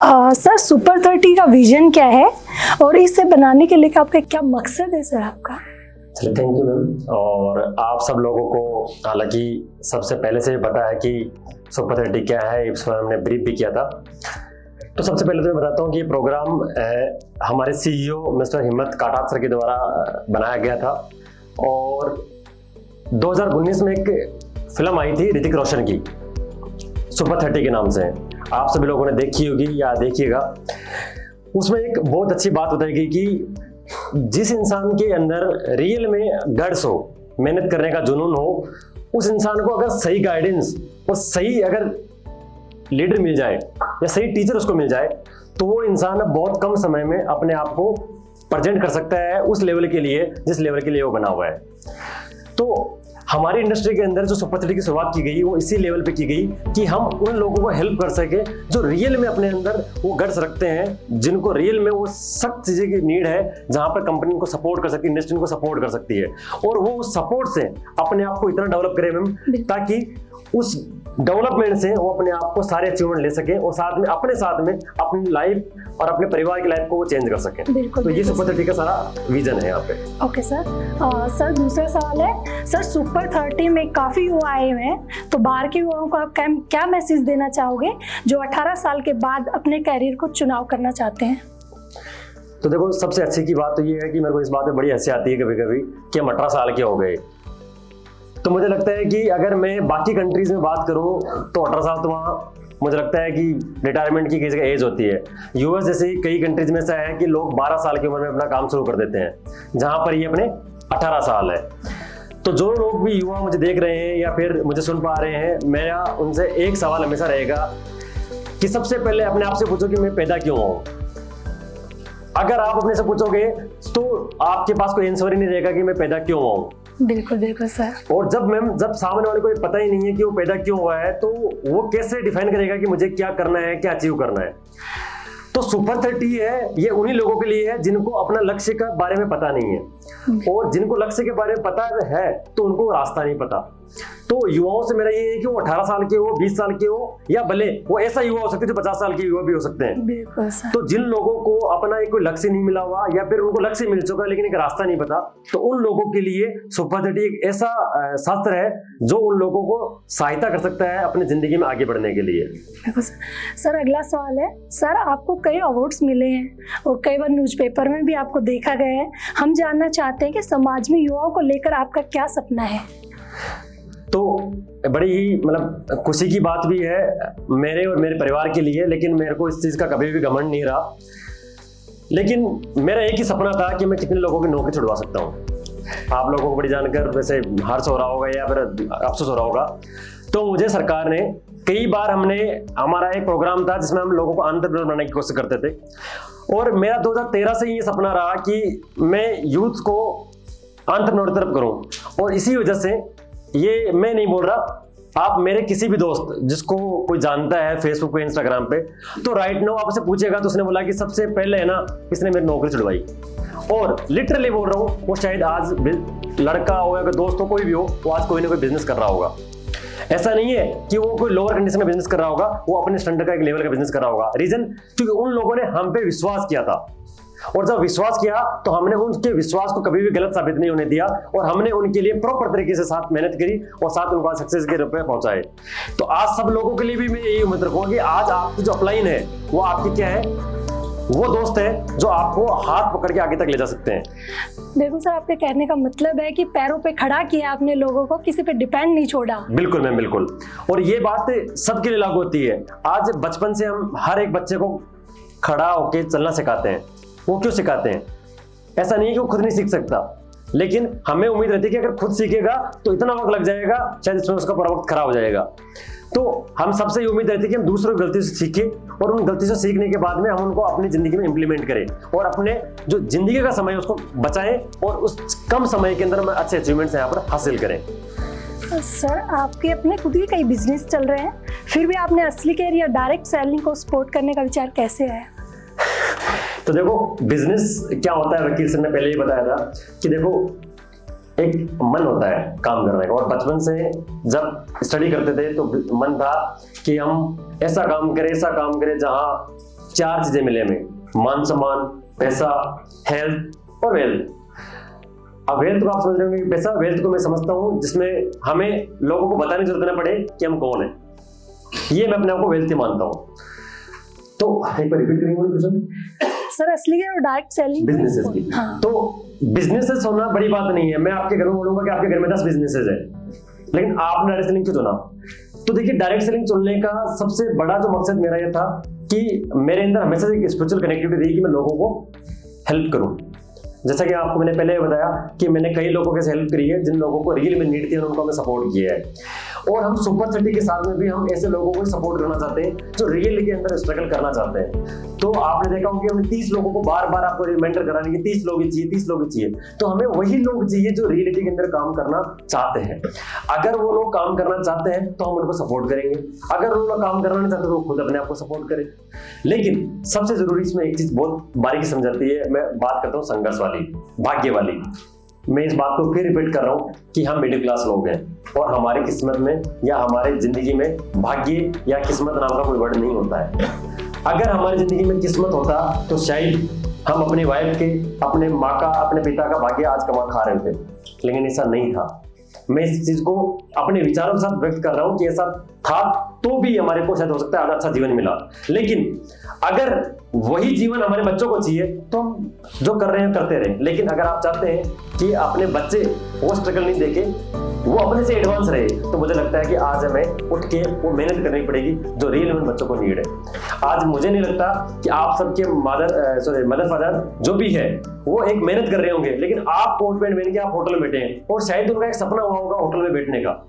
Sir super 30 का vision क्या है और इसे बनाने के लिए आपका क्या मकसद है सर आपका? चलिए, थैंक यू मैम। और आप सब लोगों को हालांकि सबसे पहले से पता है कि सुपर 30 क्या है, इस पर हमने ब्रीफ भी किया था। तो सबसे पहले तो मैं बताता हूँ कि ये प्रोग्राम हमारे सीईओ मिस्टर हिम्मत काटात सर के द्वारा बनाया गया था। और 2019 में एक फिल्म आई थी ऋतिक रोशन की, सुपर 30 के नाम से, आप सभी लोगों ने देखी होगी या देखिएगा। उसमें एक बहुत अच्छी बात बताई गई कि जिस इंसान के अंदर रियल में गट्स हो, मेहनत करने का जुनून हो, उस इंसान को अगर सही गाइडेंस और सही अगर लीडर मिल जाए या सही टीचर उसको मिल जाए तो वो इंसान बहुत कम समय में अपने आप को प्रेजेंट कर सकता है उस लेवल के लिए जिस लेवल के लिए वो बना हुआ है। तो हमारी इंडस्ट्री के अंदर जो सुपर 30 की शुरुआत की गई वो इसी लेवल पे की गई कि हम उन लोगों को हेल्प कर सके जो रियल में अपने अंदर वो गट्स रखते हैं, जिनको रियल में वो सख्त चीजें की नीड है, जहां पर कंपनी को सपोर्ट कर सकती है, इंडस्ट्री को सपोर्ट कर सकती है, और वो उस सपोर्ट से अपने आप को इतना डेवलप करे मैम, ताकि उस डेवलपमेंट से वो अपने आप को सारे अचीवमेंट ले सके और साथ में अपनी लाइफ और अपने परिवार की लाइफ को वो चेंज कर सके। तो ये सुपर 30 का सारा विजन है यहाँ पे। Okay sir. सर दूसरा सवाल है, सर सुपर 30 में काफी युवा आए हुए हैं, तो बाहर के युवाओं को आप क्या मैसेज देना चाहोगे जो 18 साल के बाद अपने कैरियर को चुनाव करना चाहते हैं? तो देखो, सबसे अच्छी की बात तो ये है कि मेरे को इस बात में बड़ी हंसी आती है कभी कभी कि हम 18 साल के हो गए। तो मुझे लगता है कि अगर मैं बाकी कंट्रीज में बात करूं तो 18 साल तो वहाँ मुझे लगता है कि रिटायरमेंट की किसी का एज होती है। यूएस जैसे कई कंट्रीज में ऐसा है कि लोग 12 साल की उम्र में अपना काम शुरू कर देते हैं, जहां पर ये अपने 18 साल है। तो जो लोग भी युवा मुझे देख रहे हैं या फिर मुझे सुन पा रहे हैं, मेरा उनसे एक सवाल हमेशा रहेगा कि सबसे पहले अपने आप से पूछो कि मैं पैदा क्यों हूं। अगर आप अपने से पूछोगे तो आपके पास कोई आंसर ही नहीं रहेगा कि मैं पैदा क्यों हूं। बिल्कुल बिल्कुल सर। और जब सामने वाले को पता ही नहीं है कि वो पैदा क्यों हुआ है, तो वो कैसे डिफाइन करेगा कि मुझे क्या करना है, क्या अचीव करना है। तो सुपर 30 है, ये उन्हीं लोगों के लिए है जिनको अपना लक्ष्य के बारे में पता नहीं है, और जिनको लक्ष्य के बारे में पता है तो उनको रास्ता नहीं पता। तो युवाओं से मेरा ये है कि वो 18 साल के हो, 20 साल के हो, या भले वो ऐसा युवा हो सकते हैं जो 50 साल के युवा भी हो सकते हैं। बिल्कुल सर। तो जिन लोगों को अपना एक कोई लक्ष्य नहीं मिला हुआ या फिर उनको लक्ष्य मिल चुका लेकिन एक रास्ता नहीं पता, तो उन लोगों के लिए सुपर 30 एक ऐसा शास्त्र है जो उन लोगों को सहायता कर सकता है अपनी जिंदगी में आगे बढ़ने के लिए। बिल्कुल सर। अगला सवाल है, सर आपको कई अवार्ड्स मिले हैं और कई बार न्यूज़पेपर में भी आपको देखा गया है। हम जानना चाहते हैं कि समाज में युवाओं को लेकर आपका क्या सपना है? तो बड़ी ही मतलब खुशी की बात भी है मेरे और मेरे परिवार के लिए, लेकिन मेरे को इस चीज़ का कभी भी घमंड नहीं रहा। लेकिन मेरा एक ही सपना था कि मैं कितने लोगों की नौकरी छुड़वा सकता हूँ। आप लोगों को बड़ी जानकर वैसे हर्ष हो रहा होगा या फिर अफसोस हो रहा होगा। तो मुझे सरकार ने कई बार हमारा एक प्रोग्राम था जिसमें हम लोगों को एंटरप्रेन्योर बनाने की कोशिश करते थे, और मेरा 2013 से ये सपना रहा कि मैं यूथ को एंटरप्रेन्योर तरफ करूँ। और इसी वजह से ये मैं नहीं बोल रहा, आप मेरे किसी भी दोस्त जिसको कोई जानता है फेसबुक पे, इंस्टाग्राम पे, तो राइट नाउ आपसे पूछेगा तो उसने बोला कि सबसे पहले है ना इसने मेरी नौकरी छुड़वाई। और लिटरली बोल रहा हूँ, वो शायद आज लड़का हो या दोस्त हो, कोई भी हो, वो आज कोई ना कोई बिजनेस कर रहा होगा। ऐसा नहीं है कि वो कोई लोअर कंडीशन में बिजनेस कर रहा होगा, वो अपने स्टैंडर्ड का एक लेवल का बिजनेस कर रहा होगा। रीजन क्योंकि उन लोगों ने हम पे विश्वास किया था, और जब विश्वास किया तो हमने उनके विश्वास को कभी भी गलत साबित नहीं होने दिया, और हमने उनके लिए प्रॉपर तरीके से साथ मेहनत करी और साथ उनको सक्सेस के रूप में पहुंचाए। तो आज सब लोगों के लिए भी मैं यही उम्मीद रखूंगा कि आज आपकी जो अपलाइन है वो आपकी क्या है, वो दोस्त है जो आपको हाथ पकड़ के आगे तक ले जा सकते हैं। देखो सर, आपके कहने का मतलब है कि पैरों पे खड़ा किया आपने लोगों को, किसी पे डिपेंड नहीं छोड़ा। बिल्कुल मैम, बिल्कुल। और ये बात सबके लिए लागू होती है। आज बचपन से हम हर एक बच्चे को खड़ा होकर चलना सिखाते हैं। वो क्यों सिखाते हैं? ऐसा नहीं है कि वो खुद नहीं सीख सकता, लेकिन हमें उम्मीद रहती है कि अगर खुद सीखेगा तो इतना वक्त लग जाएगा, शायद इसमें उसका पूरा वक्त खराब हो जाएगा। तो हम सबसे ये उम्मीद रहती है कि हम दूसरों की गलती से सीखें, और उन गलती से सीखने के बाद में हम उनको अपनी जिंदगी में इंप्लीमेंट करें और अपने जो जिंदगी का समय है उसको बचाएं, और उस कम समय के अंदर हम अच्छे अचीवमेंट्स यहाँ पर हासिल करें। सर आपके अपने खुद के कई बिजनेस चल रहे हैं, फिर भी आपने असली कैरियर या डायरेक्ट सेलिंग को सपोर्ट करने का विचार कैसे आया? तो देखो, बिजनेस क्या होता है, वकील सर ने पहले ही बताया था कि देखो एक मन होता है काम करने का, और बचपन से जब स्टडी करते थे तो मन था कि हम ऐसा काम करें जहां 4 चीजें मिले हमें, मान सम्मान, पैसा, हेल्थ और वेल्थ। अब वेल्थ को आप समझ रहे होंगे कि पैसा, वेल्थ को मैं समझता हूं जिसमें हमें लोगों को बताने की जरूरत ना पड़े कि हम कौन है, ये मैं अपने आप को वेल्थ मानता हूं। तो एक बार रिपीट करेंगे क्वेश्चन सर, असली है डायरेक्ट सेलिंग बिजनेसेस की। हाँ। तो बिजनेसेस होना बड़ी बात नहीं है। मैं आपके घर में बोलूंगा कि आपके घर में 10 बिजनेसेस है, लेकिन आपने डायरेक्ट सेलिंग क्यों चुना? तो देखिए, डायरेक्ट सेलिंग चुनने का सबसे बड़ा जो मकसद मेरा ये था कि मेरे अंदर हमेशा एक स्पिरिचुअल कनेक्टिविटी रही कि मैं लोगों को हेल्प करूं। जैसा कि आपको मैंने पहले बताया कि मैंने कई लोगों के हेल्प करी है जिन लोगों को रियल में नीड थी, उनको हमें सपोर्ट किया है। और हम सुपर सिटी के साथ में भी हम ऐसे लोगों को सपोर्ट करना चाहते हैं जो रियल के अंदर स्ट्रगल करना चाहते हैं। तो आपने देखा होगा कि हमें 30 लोगों को बार बार आपको रिमाइंडर कराने की 30 लोग ही चाहिए, 30 लोग ही चाहिए। तो हमें वही लोग चाहिए जो रियलिटी के अंदर काम करना चाहते हैं। अगर वो लोग काम करना चाहते हैं तो हम उनको सपोर्ट करेंगे, अगर वो लोग काम करना नहीं चाहते तो वो खुद अपने आप को सपोर्ट करें। लेकिन सबसे जरूरी इसमें एक चीज बहुत बारीकी समझाती है, मैं बात करता हूँ संघर्ष वाली, भाग्य वाली। मैं इस बात को फिर रिपीट कर रहा हूँ कि हम मिडिल क्लास लोग हैं और हमारी किस्मत में या हमारी जिंदगी में भाग्य या किस्मत नाम का कोई वर्ड नहीं होता है। अगर हमारी जिंदगी में किस्मत होता तो शायद हम अपनी वाइफ के, अपने माँ का, अपने पिता का भाग्य आज कमा खा रहे थे, लेकिन ऐसा नहीं था। मैं इस चीज को अपने विचारों के साथ व्यक्त कर रहा हूं कि ऐसा था तो भी हमारे को शायद हो सकता है अच्छा जीवन मिला। लेकिन अगर वही जीवन हमारे बच्चों को चाहिए तो हम जो कर रहे हैं करते रहें। लेकिन अगर आप चाहते हैं कि अपने बच्चे वो स्ट्रगल नहीं देखे, वो अपने से एडवांस रहे, तो मुझे लगता है कि आज हमें उठ के वो मेहनत करनी पड़ेगी जो रियल में बच्चों को नीड है। आज मुझे नहीं लगता कि आप सबके मदर फादर जो भी है वो एक मेहनत कर रहे होंगे, लेकिन आप कोट पैंट पहन के आप होटल में बैठे हैं और शायद उनका एक सपना हुआ होगा होटल में बैठने का।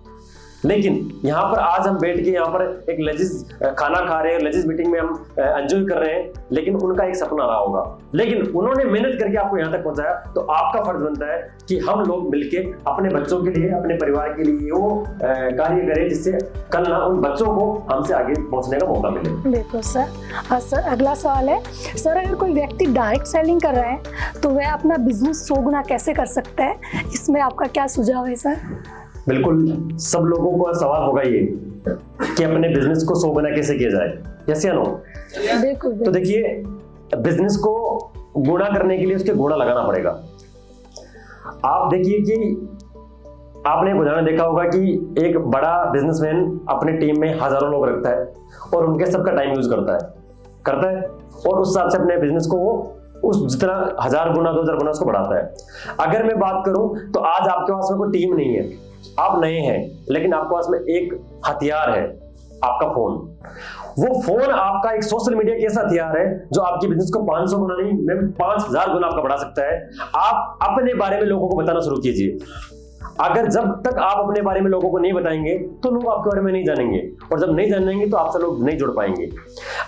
लेकिन यहाँ पर आज हम बैठ के यहाँ पर एक लजीज खाना खा रहे हैं, लजीज मीटिंग में हम एंजॉय कर रहे हैं, लेकिन उनका एक सपना रहा होगा। लेकिन उन्होंने मेहनत करके आपको यहाँ तक पहुंचाया, तो आपका फर्ज बनता है कि हम लोग मिलके अपने बच्चों के लिए, अपने परिवार के लिए वो कार्य करें जिससे कल ना उन बच्चों को हमसे आगे पहुंचने का मौका मिले। बिल्कुल सर। सर, अगला सवाल है सर, अगर कोई व्यक्ति डायरेक्ट सेलिंग कर रहा है तो वह अपना बिजनेस 100 गुना कैसे कर सकता है? इसमें आपका क्या सुझाव है सर? बिल्कुल, सब लोगों को सवाल होगा ये कि अपने बिजनेस को 100 गुना कैसे किया जाए, यस या नो? बिल्कुल। तो देखिए, बिजनेस को गुणा करने के लिए उसके गुणा लगाना पड़ेगा। आप देखिए कि आपने एक उदाहरण देखा होगा कि एक बड़ा बिजनेसमैन अपने टीम में हजारों लोग रखता है और उनके सबका टाइम यूज करता है और उस हिसाब से अपने बिजनेस को वो उस जितना 1000 गुना 2000 गुना उसको बढ़ाता है। अगर मैं बात करूं तो आज आपके पास में कोई टीम नहीं है, आप नए हैं, लेकिन आपके पास में एक हथियार है, आपका फोन। वो फोन आपका एक सोशल मीडिया की ऐसा हथियार है जो आपकी बिजनेस को 500 गुना नहीं, मैं 5000 गुना आपका बढ़ा सकता है। आप अपने बारे में लोगों को बताना शुरू कीजिए। अगर जब तक आप अपने बारे में लोगों को नहीं बताएंगे तो लोग आपके बारे में नहीं जानेंगे, और जब नहीं जानेंगे तो आपसे लोग नहीं जुड़ पाएंगे।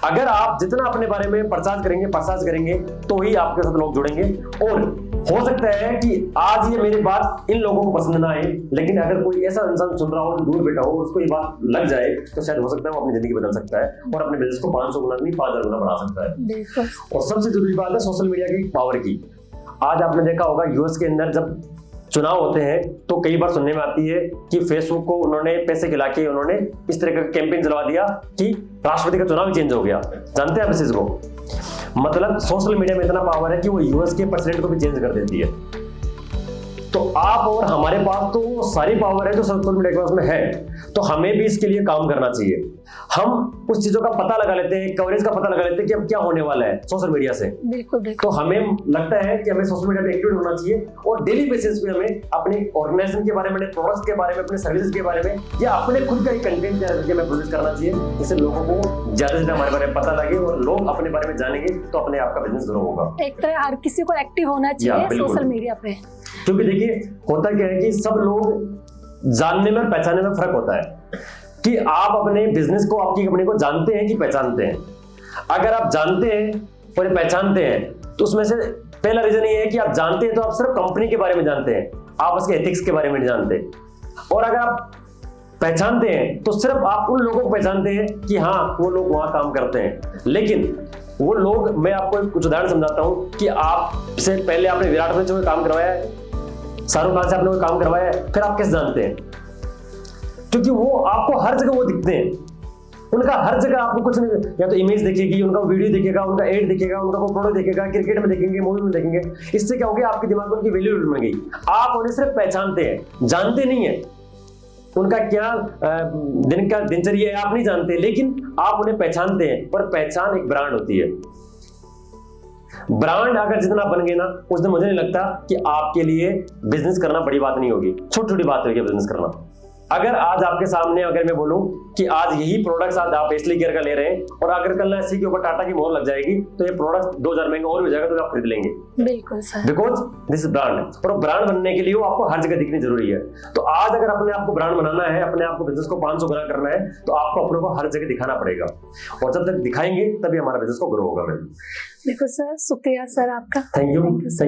अगर आप जितना अपने बारे में प्रचार करेंगे तो ही आपके साथ लोग जुड़ेंगे। और हो सकता है कि आज ये मेरी बात इन लोगों को पसंद ना आए, लेकिन अगर कोई ऐसा इंसान सुन रहा हो जो दूर बैठा हो, उसको ये बात लग जाए, तो शायद हो सकता है वो अपनी जिंदगी बदल सकता है और अपने बिजनेस को 500 गुना नहीं 5000 गुना बढ़ा सकता है। और सबसे जरूरी बात है सोशल मीडिया की पावर की। आज आपने देखा होगा यूएस के अंदर जब चुनाव होते हैं तो कई बार सुनने में आती है कि फेसबुक को उन्होंने पैसे खिला के उन्होंने इस तरह का कैंपेन चलवा दिया कि राष्ट्रपति का चुनाव चेंज हो गया। जानते हैं आप इस चीज को? मतलब सोशल मीडिया में इतना पावर है कि वो यूएस के प्रेसिडेंट को भी चेंज कर देती है। तो आप और हमारे पास तो वो सारी पावर है जो सोशल मीडिया के पास में है, तो हमें भी इसके लिए काम करना चाहिए। हम उस चीजों का पता लगा लेते हैं, कवरेज का पता लगा लेते हैं कि अब क्या होने वाला है सोशल मीडिया से। बिल्कुल। तो हमें लगता है कि हमें सोशल मीडिया पे एक्टिव होना चाहिए और डेली बेसिस पे हमें अपने ऑर्गेनाइजेशन के बारे में, अपने प्रोडक्ट्स के बारे में, अपने सर्विसेज के बारे में या अपने खुद का ही कंटेंट तैयार करके हमें प्रोड्यूस करना चाहिए, जिससे लोगों को ज्यादा से ज्यादा हमारे बारे में पता लगे और लोग अपने बारे में जानेंगे, तो अपने आप का बिजनेस ग्रो होगा। एक तरह हर किसी को एक्टिव होना चाहिए सोशल मीडिया पे। क्योंकि देखिए होता क्या है कि सब लोग जानने में पहचानने में फर्क होता है कि आप अपने बिजनेस को, आपकी कंपनी को जानते हैं कि पहचानते हैं। अगर आप जानते हैं और पहचानते हैं तो उसमें से पहला रीजन ये है कि आप जानते हैं तो आप सिर्फ कंपनी के बारे में जानते हैं, आप उसके एथिक्स के बारे में नहीं जानते। और अगर आप पहचानते हैं तो सिर्फ आप उन लोगों को पहचानते हैं कि हाँ वो लोग वहां काम करते हैं। लेकिन वो लोग, मैं आपको कुछ उदाहरण समझाता हूं कि आपसे पहले आपने विराट कोहली से कोई काम करवाया है, शाहरुख खान से आपने कोई काम करवाया है, फिर आप कैसे जानते हैं? क्योंकि वो आपको हर जगह वो दिखते हैं। उनका हर जगह आपको कुछ नहीं, या तो इमेज दिखेगी, उनका वीडियो दिखेगा, उनका एड दिखेगा, उनका कोई प्रोडक्ट दिखेगा, क्रिकेट में देखेंगे, मूवी में देखेंगे। इससे क्या हो गया, आपके दिमाग में उनकी वैल्यू बन गई। आप उन्हें सिर्फ पहचानते हैं, जानते नहीं है उनका क्या दिन का दिनचर्या है, आप नहीं जानते, लेकिन आप उन्हें पहचानते हैं। पर पहचान एक ब्रांड होती है। ब्रांड अगर जितना बन गए ना, उस दिन मुझे नहीं लगता कि आपके लिए बिजनेस करना बड़ी बात नहीं होगी, छोटी छोटी बात होगी बिजनेस करना। अगर आज आपके सामने अगर मैं बोलूं कि आज यही प्रोडक्ट्स आज आप एस्ली केयर का ले रहे हैं और अगर कल इसी के ऊपर टाटा की मोहर लग जाएगी तो ये प्रोडक्ट 2000 महंगा और हो जाएगा तो आप खरीद लेंगे। बिल्कुल सर। बिकॉज दिस ब्रांड, और ब्रांड बनने के लिए वो आपको हर जगह दिखनी जरूरी है। तो आज अगर अपने आप को ब्रांड बनाना है, अपने आप को बिजनेस को 500 गुना करना है, तो आपको अपने को हर जगह दिखाना पड़ेगा, और जब तक दिखाएंगे तभी हमारा बिजनेस को ग्रो होगा। मैम बिल्कुल सर, शुक्रिया सर आपका। Thank you so